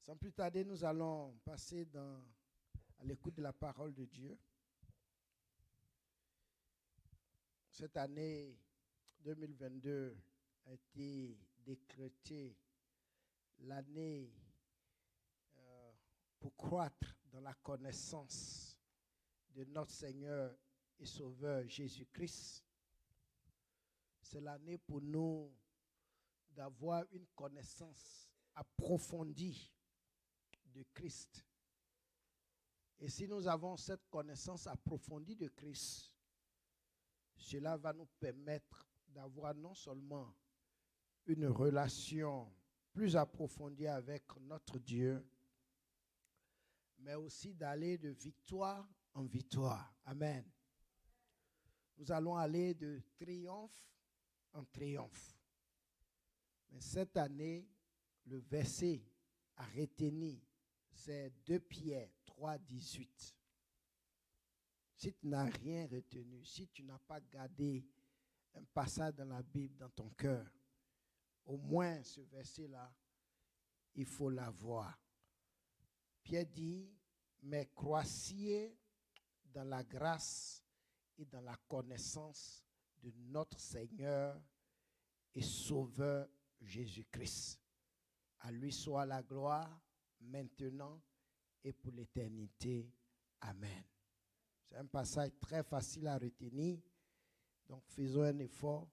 Sans plus tarder, nous allons passer à l'écoute de la parole de Dieu. Cette année 2022 a été décrétée l'année pour croître dans la connaissance de notre Seigneur et Sauveur Jésus-Christ. C'est l'année pour nous d'avoir une connaissance approfondie de Christ. Et si nous avons cette connaissance approfondie de Christ, cela va nous permettre d'avoir non seulement une relation plus approfondie avec notre Dieu, mais aussi d'aller de victoire en victoire. Amen. Nous allons aller de triomphe en triomphe. Mais cette année, le verset à retenir, c'est 2 Pierre 3, 18. Si tu n'as rien retenu, si tu n'as pas gardé un passage dans la Bible dans ton cœur, au moins ce verset-là, il faut l'avoir. Pierre dit, mais croissiez dans la grâce et dans la connaissance de notre Seigneur et Sauveur Jésus-Christ. À lui soit la gloire, maintenant et pour l'éternité. Amen. C'est un passage très facile à retenir. Donc faisons un effort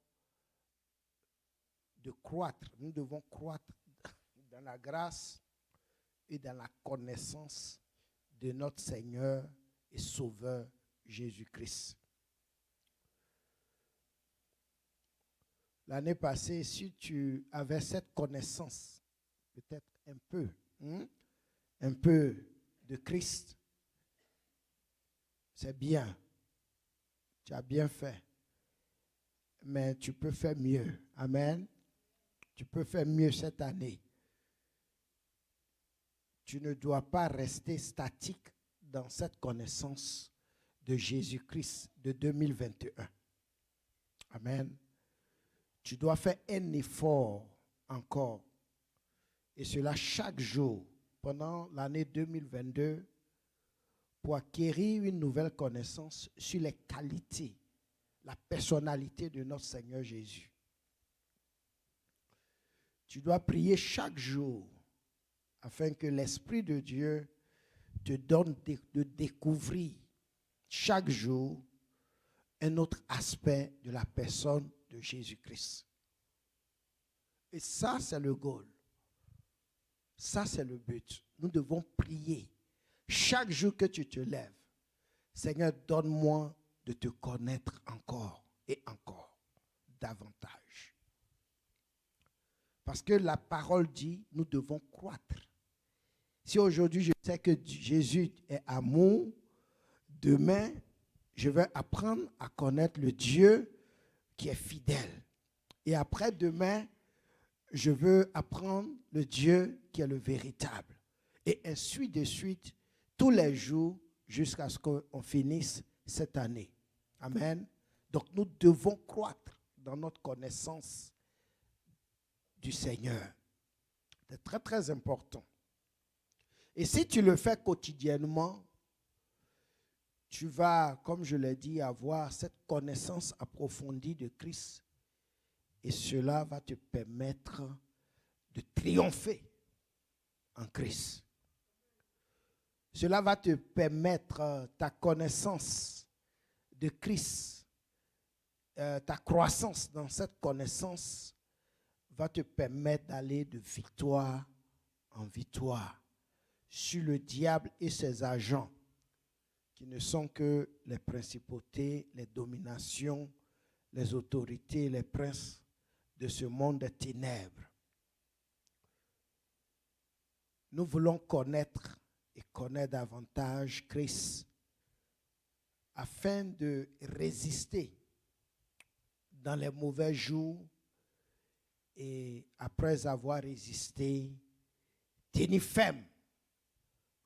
de croître. Nous devons croître dans la grâce et dans la connaissance de notre Seigneur et Sauveur Jésus-Christ. L'année passée, si tu avais cette connaissance, peut-être un peu de Christ, c'est bien. Tu as bien fait. Mais tu peux faire mieux. Amen. Tu peux faire mieux cette année. Tu ne dois pas rester statique dans cette connaissance de Jésus-Christ de 2021. Amen. Tu dois faire un effort encore. Et cela chaque jour pendant l'année 2022 pour acquérir une nouvelle connaissance sur les qualités, la personnalité de notre Seigneur Jésus. Tu dois prier chaque jour afin que l'Esprit de Dieu te donne de découvrir chaque jour un autre aspect de la personne de Jésus-Christ. Et ça, c'est le goal. Ça, c'est le but. Nous devons prier chaque jour que tu te lèves. Seigneur, donne-moi de te connaître encore et encore davantage. Parce que la parole dit, nous devons croître. Si aujourd'hui je sais que Jésus est amour, demain, je vais apprendre à connaître le Dieu qui est fidèle. Et après demain, je veux apprendre le Dieu qui est le véritable. Et ainsi de suite, tous les jours, jusqu'à ce qu'on finisse cette année. Amen. Donc nous devons croître dans notre connaissance du Seigneur. C'est très très important. Et si tu le fais quotidiennement, tu vas, comme je l'ai dit, avoir cette connaissance approfondie de Christ. Et cela va te permettre de triompher en Christ. Cela va te permettre ta connaissance de Christ, ta croissance dans cette connaissance va te permettre d'aller de victoire en victoire sur le diable et ses agents, qui ne sont que les principautés, les dominations, les autorités, les princes de ce monde des ténèbres. Nous voulons connaître et connaître davantage Christ afin de résister dans les mauvais jours et après avoir résisté, tenir ferme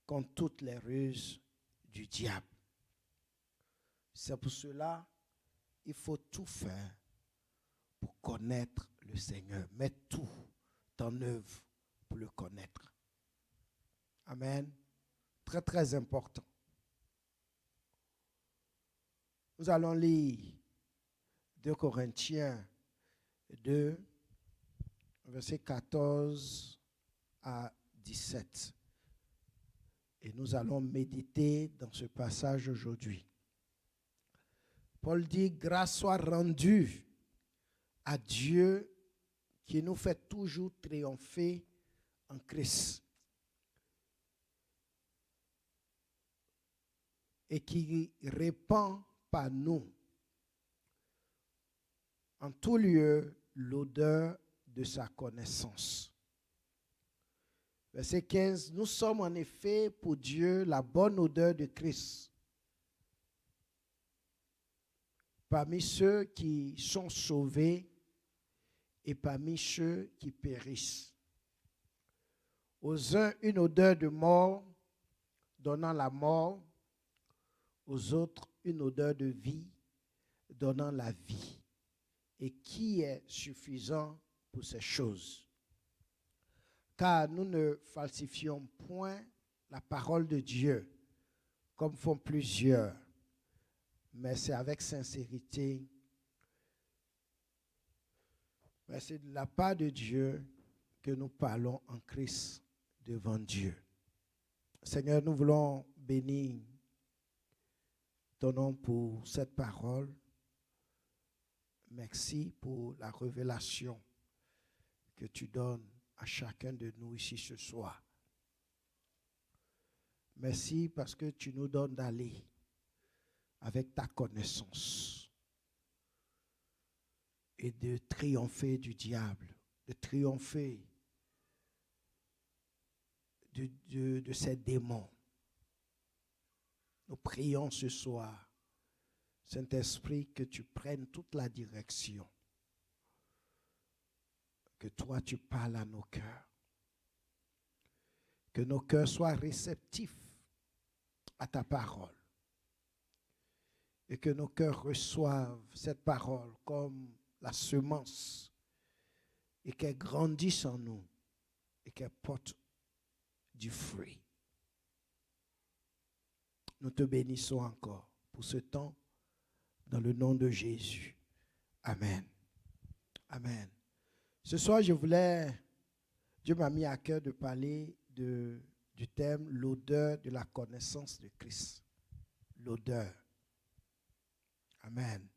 contre toutes les ruses du diable. C'est pour cela qu'il faut tout faire pour connaître le Seigneur. Mettre tout en œuvre pour le connaître. Amen. Très, très important. Nous allons lire 2 Corinthiens 2, versets 14 à 17. Et nous allons méditer dans ce passage aujourd'hui. Paul dit, grâce soit rendue à Dieu qui nous fait toujours triompher en Christ et qui répand par nous en tout lieu l'odeur de sa connaissance. Verset 15, nous sommes en effet pour Dieu la bonne odeur de Christ parmi ceux qui sont sauvés et parmi ceux qui périssent. Aux uns, une odeur de mort, donnant la mort, aux autres, une odeur de vie, donnant la vie. Et qui est suffisant pour ces choses? Car nous ne falsifions point la parole de Dieu, comme font plusieurs, mais c'est avec sincérité. Mais c'est de la part de Dieu que nous parlons en Christ devant Dieu. Seigneur, nous voulons bénir ton nom pour cette parole. Merci pour la révélation que tu donnes à chacun de nous ici ce soir. Merci parce que tu nous donnes d'aller avec ta connaissance et de triompher du diable, de triompher de ces démons. Nous prions ce soir, Saint-Esprit, que tu prennes toute la direction, que toi tu parles à nos cœurs, que nos cœurs soient réceptifs à ta parole et que nos cœurs reçoivent cette parole comme la semence et qu'elle grandisse en nous et qu'elle porte du fruit. Nous te bénissons encore pour ce temps dans le nom de Jésus. Amen. Amen. Ce soir, Dieu m'a mis à cœur de parler du thème l'odeur de la connaissance de Christ. L'odeur. Amen.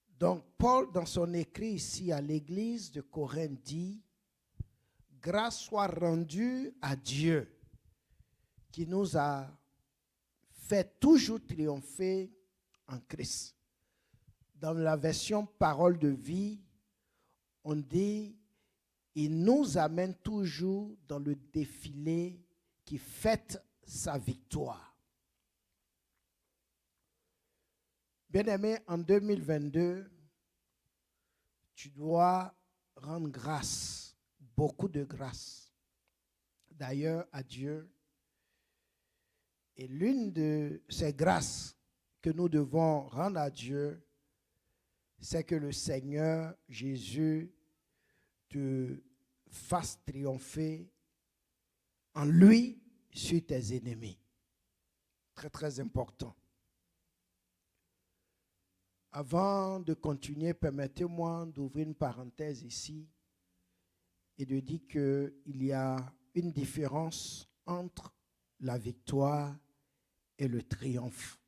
Donc, Paul, dans son écrit ici à l'église de Corinthe, dit « Grâce soit rendue à Dieu qui nous a fait toujours triompher en Christ. » Dans la version Parole de vie, on dit « Il nous amène toujours dans le défilé qui fête sa victoire. » Bien-aimé, en 2022, tu dois rendre grâce, beaucoup de grâce, d'ailleurs à Dieu. Et l'une de ces grâces que nous devons rendre à Dieu, c'est que le Seigneur Jésus te fasse triompher en lui sur tes ennemis. Très, très important. Avant de continuer, permettez-moi d'ouvrir une parenthèse ici et de dire qu'il y a une différence entre la victoire et le triomphe.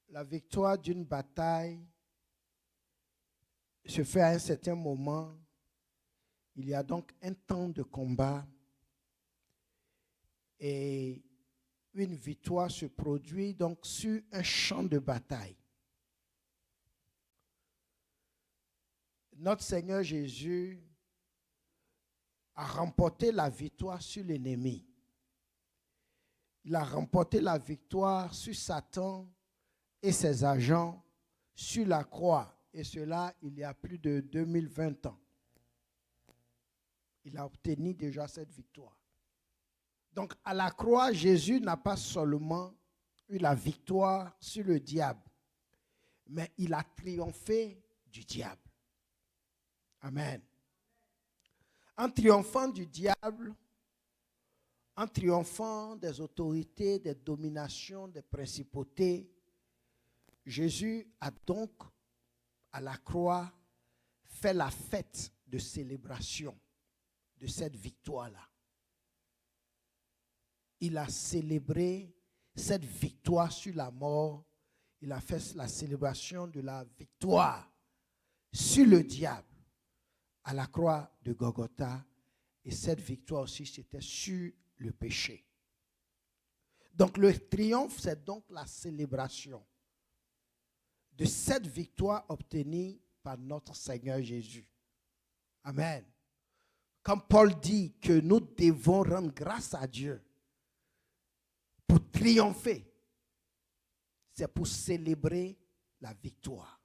La victoire d'une bataille se fait à un certain moment. Il y a donc un temps de combat et une victoire se produit donc sur un champ de bataille. Notre Seigneur Jésus a remporté la victoire sur l'ennemi. Il a remporté la victoire sur Satan et ses agents sur la croix. Et cela, il y a plus de 2020 ans. Il a obtenu déjà cette victoire. Donc, à la croix, Jésus n'a pas seulement eu la victoire sur le diable, mais il a triomphé du diable. Amen. En triomphant du diable, en triomphant des autorités, des dominations, des principautés, Jésus a donc, à la croix, fait la fête de célébration de cette victoire-là. Il a célébré cette victoire sur la mort. Il a fait la célébration de la victoire sur le diable à la croix de Golgotha. Et cette victoire aussi, c'était sur le péché. Donc le triomphe, c'est donc la célébration de cette victoire obtenue par notre Seigneur Jésus. Amen. Comme Paul dit que nous devons rendre grâce à Dieu pour triompher, c'est pour célébrer la victoire.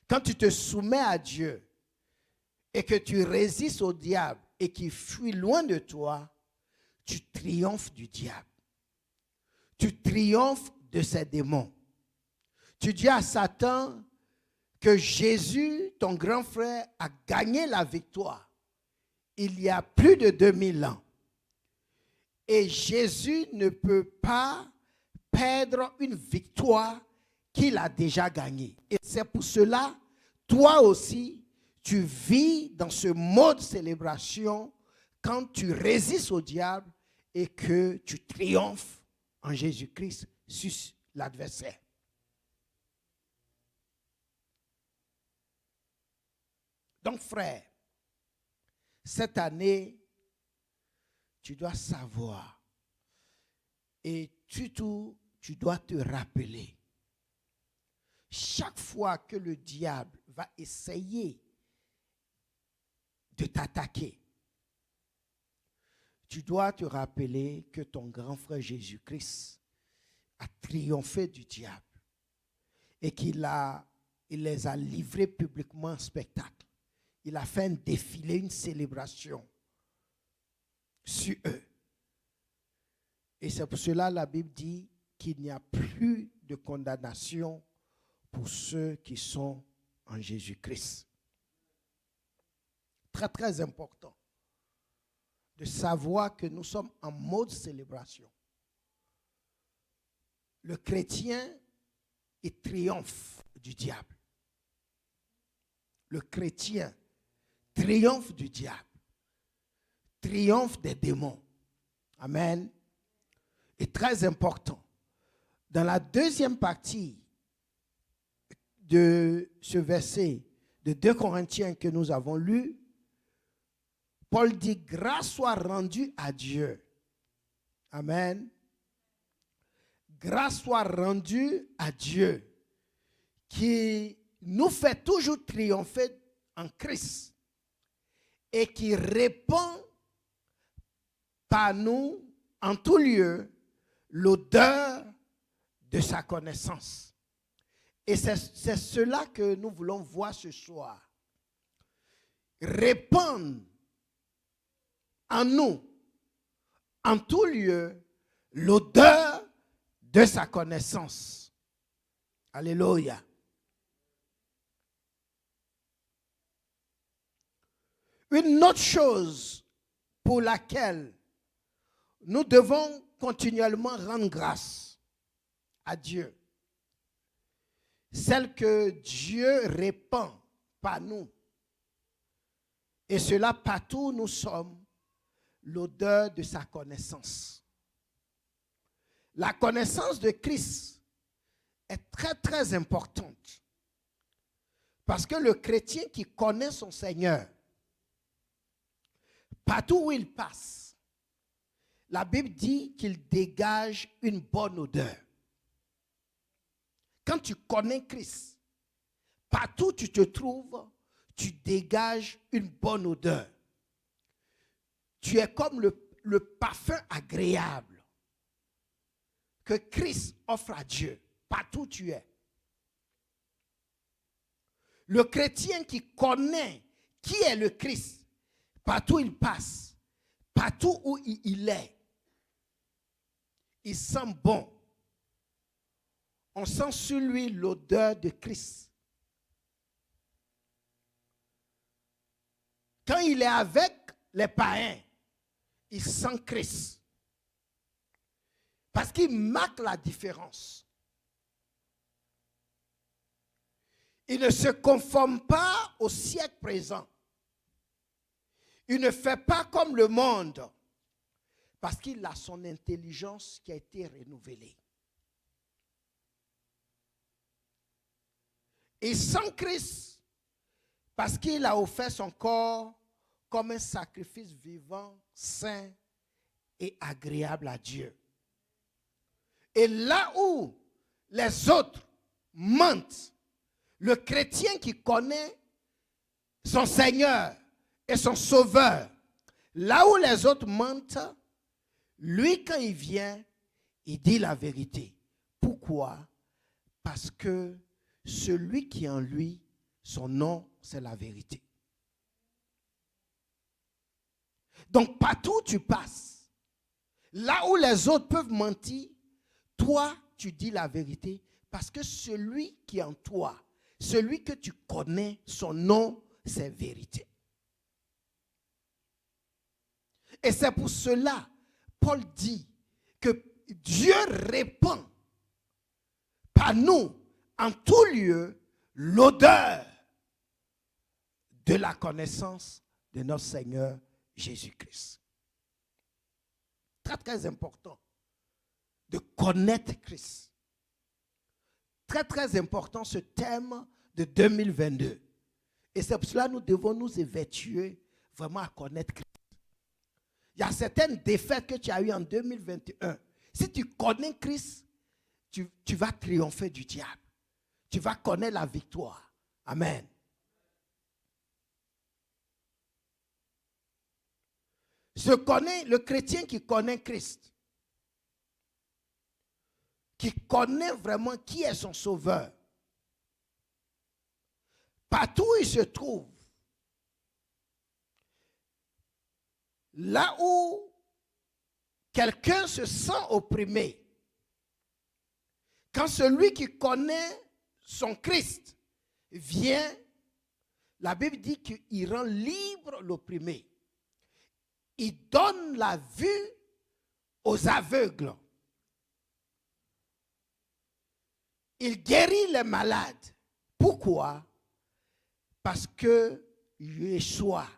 Quand tu te soumets à Dieu et que tu résistes au diable et qu'il fuit loin de toi, tu triomphes du diable. Tu triomphes de ses démons. Tu dis à Satan que Jésus, ton grand frère, a gagné la victoire il y a plus de 2000 ans. Et Jésus ne peut pas perdre une victoire qu'il a déjà gagnée. Et c'est pour cela, toi aussi, tu vis dans ce mode célébration quand tu résistes au diable et que tu triomphes en Jésus-Christ sur l'adversaire. Donc, frère, cette année, tu dois savoir et surtout, tu dois te rappeler, chaque fois que le diable va essayer de t'attaquer, tu dois te rappeler que ton grand frère Jésus-Christ a triomphé du diable et qu'il les a livrés publiquement en spectacle. Il a fait un défilé, une célébration sur eux. Et c'est pour cela que la Bible dit qu'il n'y a plus de condamnation pour ceux qui sont en Jésus-Christ. Très, très important de savoir que nous sommes en mode célébration. Le chrétien, il triomphe du diable. Le chrétien triomphe du diable, triomphe des démons. Amen. Et très important, dans la deuxième partie de ce verset de 2 Corinthiens que nous avons lu, Paul dit, grâce soit rendue à Dieu. Amen. Grâce soit rendue à Dieu qui nous fait toujours triompher en Christ et qui répand par nous en tout lieu l'odeur de sa connaissance. Et c'est cela que nous voulons voir ce soir. Répandre en nous, en tout lieu, l'odeur de sa connaissance. Alléluia. Une autre chose pour laquelle nous devons continuellement rendre grâce à Dieu, celle que Dieu répand par nous, et cela partout où nous sommes, l'odeur de sa connaissance. La connaissance de Christ est très très importante, parce que le chrétien qui connaît son Seigneur, partout où il passe, la Bible dit qu'il dégage une bonne odeur. Quand tu connais Christ, partout où tu te trouves, tu dégages une bonne odeur. Tu es comme le parfum agréable que Christ offre à Dieu, partout où tu es. Le chrétien qui connaît qui est le Christ, partout où il passe, partout où il est, il sent bon. On sent sur lui l'odeur de Christ. quand il est avec les païens, il sent Christ. Parce qu'il marque la différence. Il ne se conforme pas au siècle présent. Il ne fait pas comme le monde. Parce qu'il a son intelligence qui a été renouvelée. Il sent Christ parce qu'il a offert son corps comme un sacrifice vivant, saint et agréable à Dieu. Et là où les autres mentent, le chrétien qui connaît son Seigneur et son Sauveur, là où les autres mentent, lui quand il vient, il dit la vérité. Pourquoi? Parce que celui qui est en lui, son nom, c'est la vérité. Donc partout où tu passes, là où les autres peuvent mentir, toi, tu dis la vérité parce que celui qui est en toi, celui que tu connais, son nom, c'est vérité. Et c'est pour cela, Paul dit que Dieu répand par nous, en tout lieu, l'odeur de la connaissance de notre Seigneur Jésus-Christ. Très, très important de connaître Christ. Très, très important ce thème de 2022. Et c'est pour cela que nous devons nous évertuer vraiment à connaître Christ. Il y a certaines défaites que tu as eues en 2021. Si tu connais Christ, tu vas triompher du diable. Tu vas connaître la victoire. Amen. Le chrétien qui connaît Christ, qui connaît vraiment qui est son sauveur, partout où il se trouve, là où quelqu'un se sent opprimé, quand celui qui connaît son Christ vient, la Bible dit qu'il rend libre l'opprimé. Il donne la vue aux aveugles. Il guérit les malades. Pourquoi? Parce que Yeshua,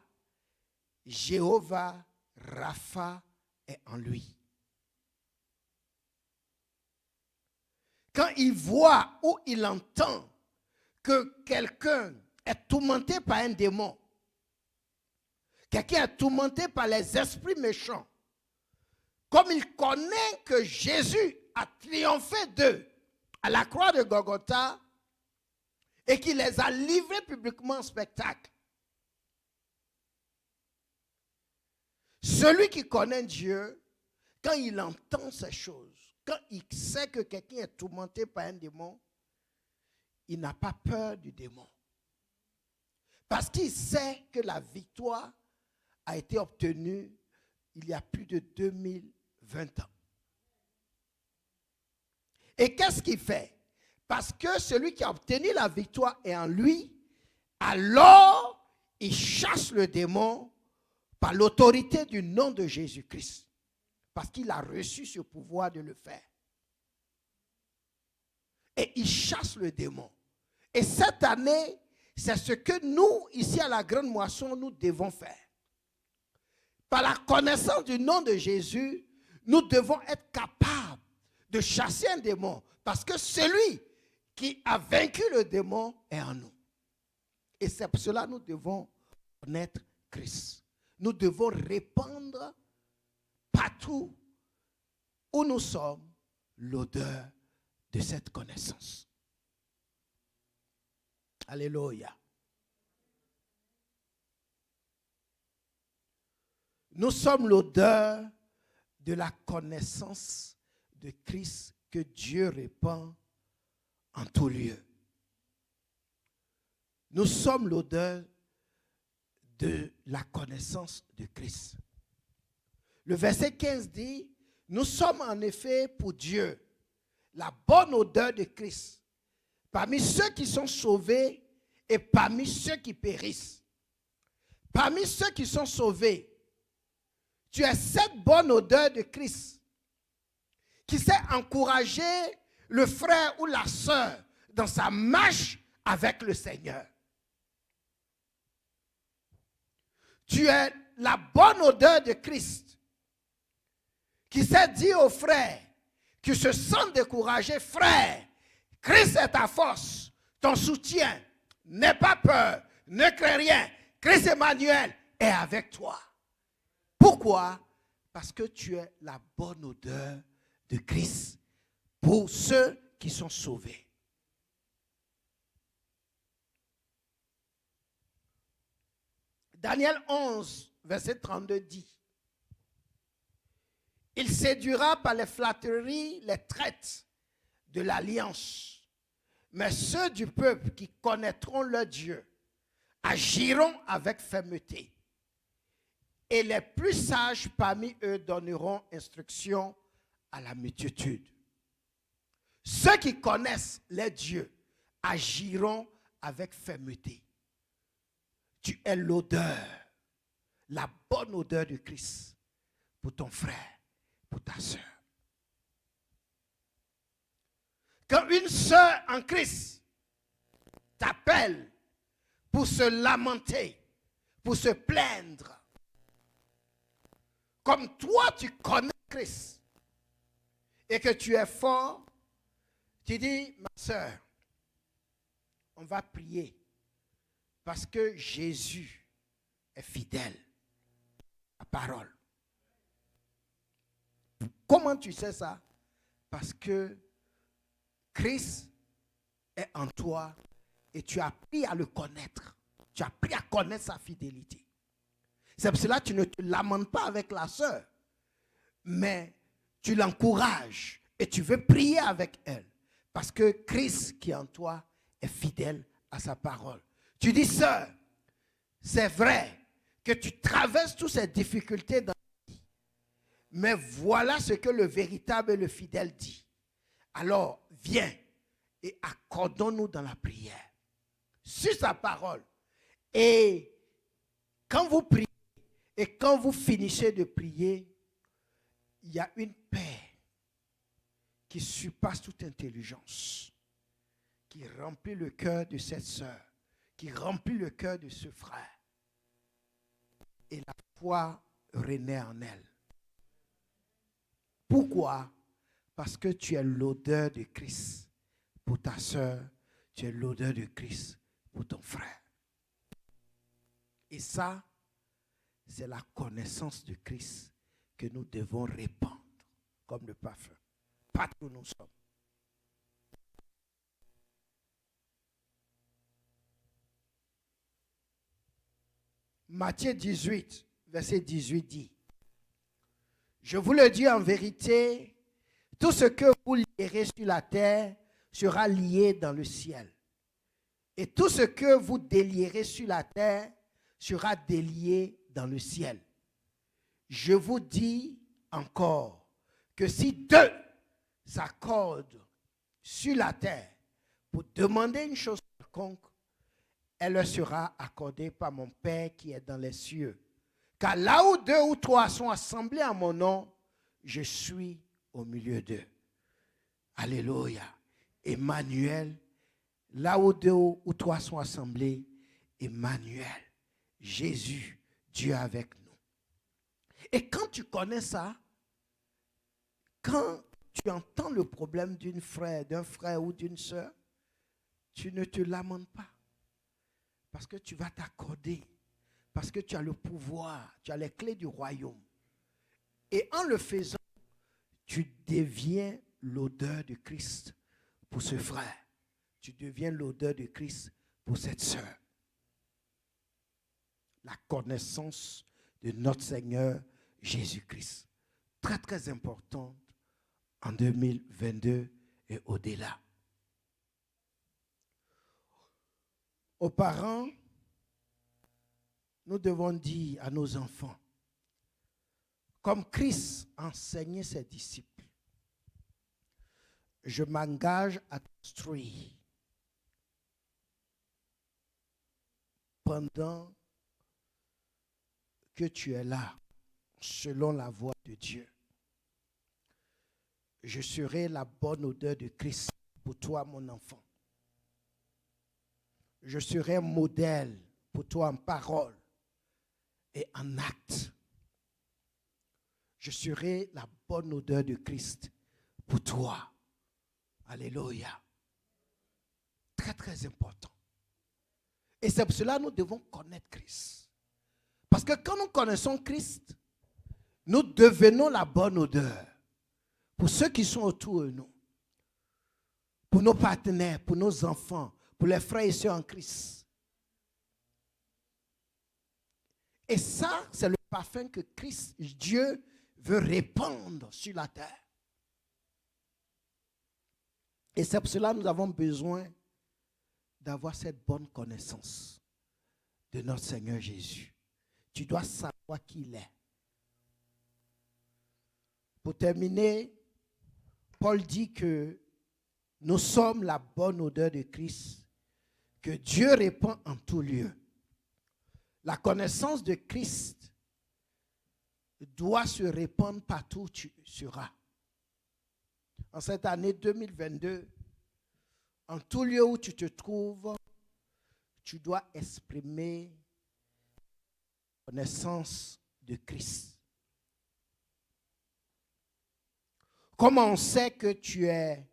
Jéhovah, Rapha est en lui. Quand il voit ou il entend que quelqu'un est tourmenté par un démon, quelqu'un est tourmenté par les esprits méchants, comme il connaît que Jésus a triomphé d'eux à la croix de Golgotha et qu'il les a livrés publiquement en spectacle. Celui qui connaît Dieu, quand il entend ces choses, quand il sait que quelqu'un est tourmenté par un démon, il n'a pas peur du démon. Parce qu'il sait que la victoire a été obtenue il y a plus de 2020 ans. Et qu'est-ce qu'il fait? Parce que celui qui a obtenu la victoire est en lui, alors il chasse le démon par l'autorité du nom de Jésus-Christ. Parce qu'il a reçu ce pouvoir de le faire. Et il chasse le démon. Et cette année, c'est ce que nous, ici à la Grande Moisson, nous devons faire. Par la connaissance du nom de Jésus, nous devons être capables de chasser un démon. Parce que celui qui a vaincu le démon est en nous. Et c'est pour cela que nous devons connaître Christ. Nous devons répandre partout où nous sommes l'odeur de cette connaissance. Alléluia. Nous sommes l'odeur de la connaissance de Christ que Dieu répand en tout lieu. Nous sommes l'odeur de la connaissance de Christ. Le verset 15 dit, nous sommes en effet pour Dieu la bonne odeur de Christ parmi ceux qui sont sauvés et parmi ceux qui périssent. parmi ceux qui sont sauvés, tu es cette bonne odeur de Christ qui sait encourager le frère ou la sœur dans sa marche avec le Seigneur. Tu es la bonne odeur de Christ qui sait dire aux frères qui se sentent découragés, frère, Christ est ta force, ton soutien, n'aie pas peur, ne crains rien, Christ Emmanuel est avec toi. Pourquoi? Parce que tu es la bonne odeur de Christ pour ceux qui sont sauvés. Daniel 11, verset 32 dit, il séduira par les flatteries les traites de l'alliance, mais ceux du peuple qui connaîtront leur Dieu agiront avec fermeté. Et les plus sages parmi eux donneront instruction à la multitude. Ceux qui connaissent les dieux agiront avec fermeté. Tu es l'odeur, la bonne odeur de Christ pour ton frère, pour ta soeur. Quand une soeur en Christ t'appelle pour se lamenter, pour se plaindre, comme toi tu connais Christ et que tu es fort, tu dis, ma soeur, on va prier parce que Jésus est fidèle à la parole. Comment tu sais ça? Parce que Christ est en toi et tu as appris à le connaître. Tu as appris à connaître sa fidélité. C'est pour cela que tu ne te lamentes pas avec la sœur, mais tu l'encourages et tu veux prier avec elle. Parce que Christ qui est en toi est fidèle à sa parole. Tu dis, sœur, c'est vrai que tu traverses toutes ces difficultés dans la vie, mais voilà ce que le véritable et le fidèle dit. Alors, viens et accordons-nous dans la prière, sur sa parole. Et quand vous priez, et quand vous finissez de prier, il y a une paix qui surpasse toute intelligence, qui remplit le cœur de cette sœur, qui remplit le cœur de ce frère. Et la foi renaît en elle. Pourquoi? Parce que tu es l'odeur de Christ pour ta sœur, tu es l'odeur de Christ pour ton frère. Et ça, c'est la connaissance de Christ que nous devons répandre comme le parfum, partout où nous sommes. Matthieu 18, verset 18 dit, je vous le dis en vérité, tout ce que vous lierez sur la terre sera lié dans le ciel. Et tout ce que vous délierez sur la terre sera délié dans le ciel. Je vous dis encore que si deux s'accordent sur la terre pour demander une chose quelconque, elle leur sera accordée par mon Père qui est dans les cieux. Car là où deux ou trois sont assemblés en mon nom, je suis au milieu d'eux. Alléluia. Emmanuel, là où deux ou trois sont assemblés, Emmanuel, Jésus, Dieu avec nous. Et quand tu connais ça, quand tu entends le problème d'un frère ou d'une sœur, tu ne te lamentes pas. Parce que tu vas t'accorder. Parce que tu as le pouvoir, tu as les clés du royaume. Et en le faisant, tu deviens l'odeur de Christ pour ce frère. Tu deviens l'odeur de Christ pour cette sœur. La connaissance de notre Seigneur Jésus-Christ. Très, très importante en 2022 et au-delà. Aux parents, nous devons dire à nos enfants, comme Christ enseignait ses disciples, je m'engage à t'instruire pendant que tu es là, selon la voie de Dieu. Je serai la bonne odeur de Christ pour toi, mon enfant. Je serai un modèle pour toi en parole et en acte. Je serai la bonne odeur de Christ pour toi. Alléluia. Très, très important. Et c'est pour cela que nous devons connaître Christ. Parce que quand nous connaissons Christ, nous devenons la bonne odeur pour ceux qui sont autour de nous, pour nos partenaires, pour nos enfants, pour les frères et sœurs en Christ. Et ça, c'est le parfum que Christ, Dieu, veut répandre sur la terre. Et c'est pour cela que nous avons besoin d'avoir cette bonne connaissance de notre Seigneur Jésus. Tu dois savoir qui il est. Pour terminer, Paul dit que nous sommes la bonne odeur de Christ que Dieu répand en tout lieu. La connaissance de Christ doit se répandre partout où tu seras. En cette année 2022, en tout lieu où tu te trouves, tu dois exprimer la connaissance de Christ. Comment on sait que tu as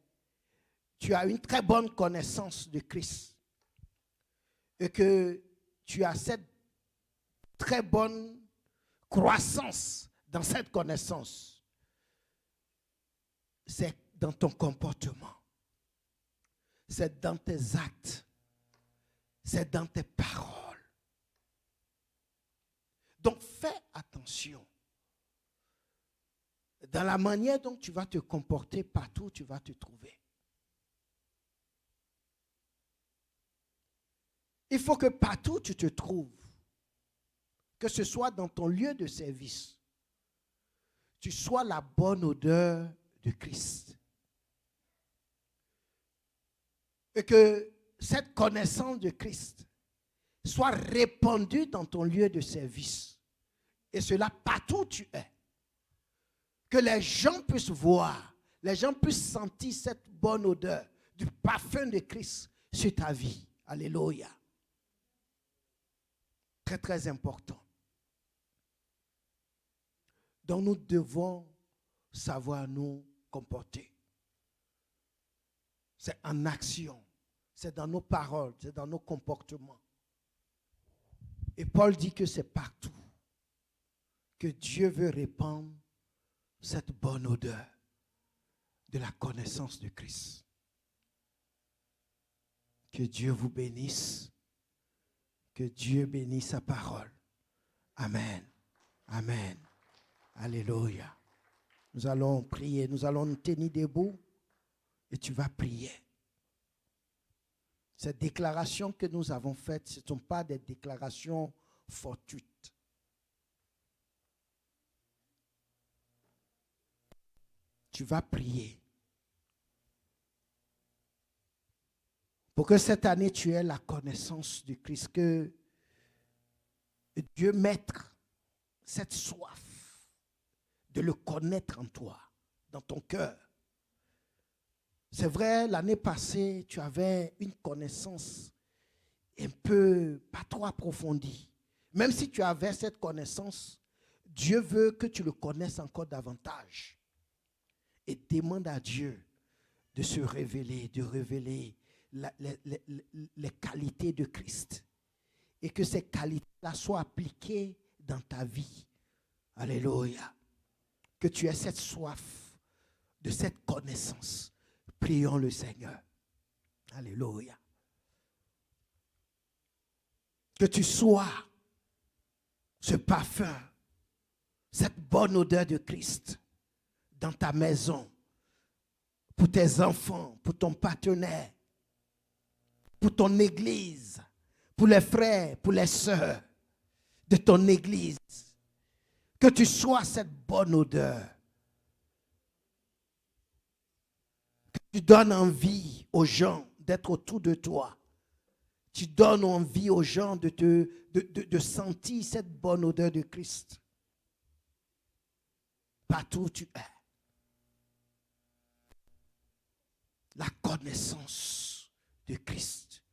une très bonne connaissance de Christ et que tu as cette très bonne croissance dans cette connaissance? C'est dans ton comportement, c'est dans tes actes, c'est dans tes paroles. Donc fais attention dans la manière dont tu vas te comporter partout où tu vas te trouver. Il faut que partout où tu te trouves, que ce soit dans ton lieu de service, tu sois la bonne odeur de Christ. Et que cette connaissance de Christ soit répandue dans ton lieu de service. Et cela partout où tu es. Que les gens puissent voir, les gens puissent sentir cette bonne odeur du parfum de Christ sur ta vie. Alléluia. Très, très important. Donc nous devons savoir nous comporter. C'est en action, c'est dans nos paroles, c'est dans nos comportements. Et Paul dit que c'est partout que Dieu veut répandre cette bonne odeur de la connaissance de Christ. Que Dieu vous bénisse. Que Dieu bénisse sa parole. Amen. Amen. Alléluia. Nous allons prier. Nous allons nous tenir debout et tu vas prier. Ces déclarations que nous avons faites, ce ne sont pas des déclarations fortuites. Tu vas prier pour que cette année tu aies la connaissance du Christ, que Dieu mette cette soif de le connaître en toi, dans ton cœur. C'est vrai, l'année passée, tu avais une connaissance un peu, pas trop approfondie. Même si tu avais cette connaissance, Dieu veut que tu le connaisses encore davantage. Et demande à Dieu de se révéler, de révéler les qualités de Christ. Et que ces qualités-là soient appliquées dans ta vie. Alléluia. Que tu aies cette soif de cette connaissance. Prions le Seigneur. Alléluia. Que tu sois ce parfum, cette bonne odeur de Christ dans ta maison, pour tes enfants, pour ton partenaire, pour ton église, pour les frères, pour les sœurs de ton église. Que tu sois cette bonne odeur. Que tu donnes envie aux gens d'être autour de toi. Tu donnes envie aux gens de sentir cette bonne odeur de Christ. Partout où tu es. La connaissance de Christ.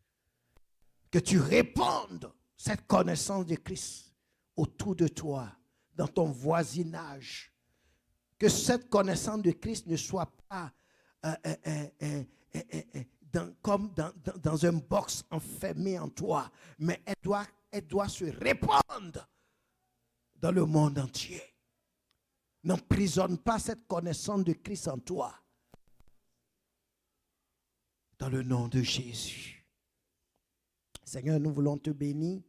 Que tu répandes cette connaissance de Christ autour de toi, dans ton voisinage. Que cette connaissance de Christ ne soit pas comme dans un box enfermé en toi, mais elle doit se répandre dans le monde entier. N'emprisonne pas cette connaissance de Christ en toi. Dans le nom de Jésus. Seigneur, nous voulons te bénir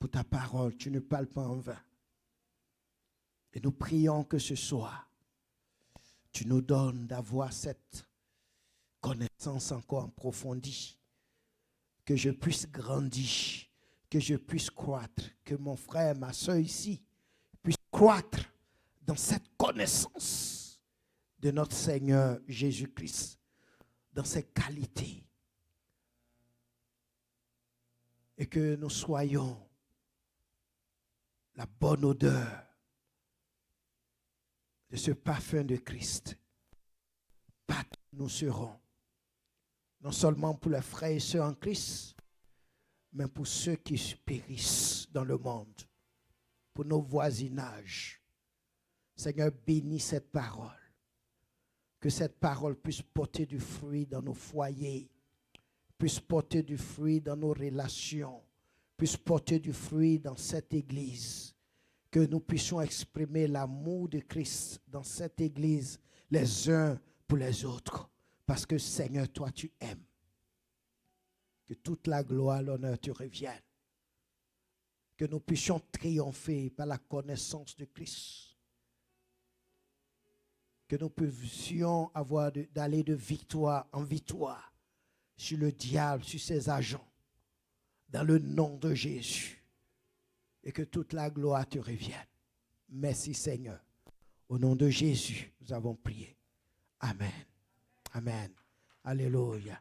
pour ta parole. Tu ne parles pas en vain. Et nous prions que ce soir, tu nous donnes d'avoir cette connaissance encore approfondie. Que je puisse grandir, que je puisse croître, que mon frère, ma soeur ici puisse croître dans cette connaissance de notre Seigneur Jésus-Christ, dans ses qualités. Et que nous soyons la bonne odeur de ce parfum de Christ. Partout nous serons, non seulement pour les frères et sœurs en Christ, mais pour ceux qui périssent dans le monde, pour nos voisinages. Seigneur, bénis cette parole. Que cette parole puisse porter du fruit dans nos foyers, puisse porter du fruit dans nos relations, puisse porter du fruit dans cette église. Que nous puissions exprimer l'amour de Christ dans cette église, les uns pour les autres. Parce que Seigneur, toi tu aimes. Que toute la gloire, l'honneur te revienne. Que nous puissions triompher par la connaissance de Christ. Que nous puissions d'aller de victoire en victoire sur le diable, sur ses agents, dans le nom de Jésus. Et que toute la gloire te revienne. Merci Seigneur. Au nom de Jésus, nous avons prié. Amen. Amen. Alléluia.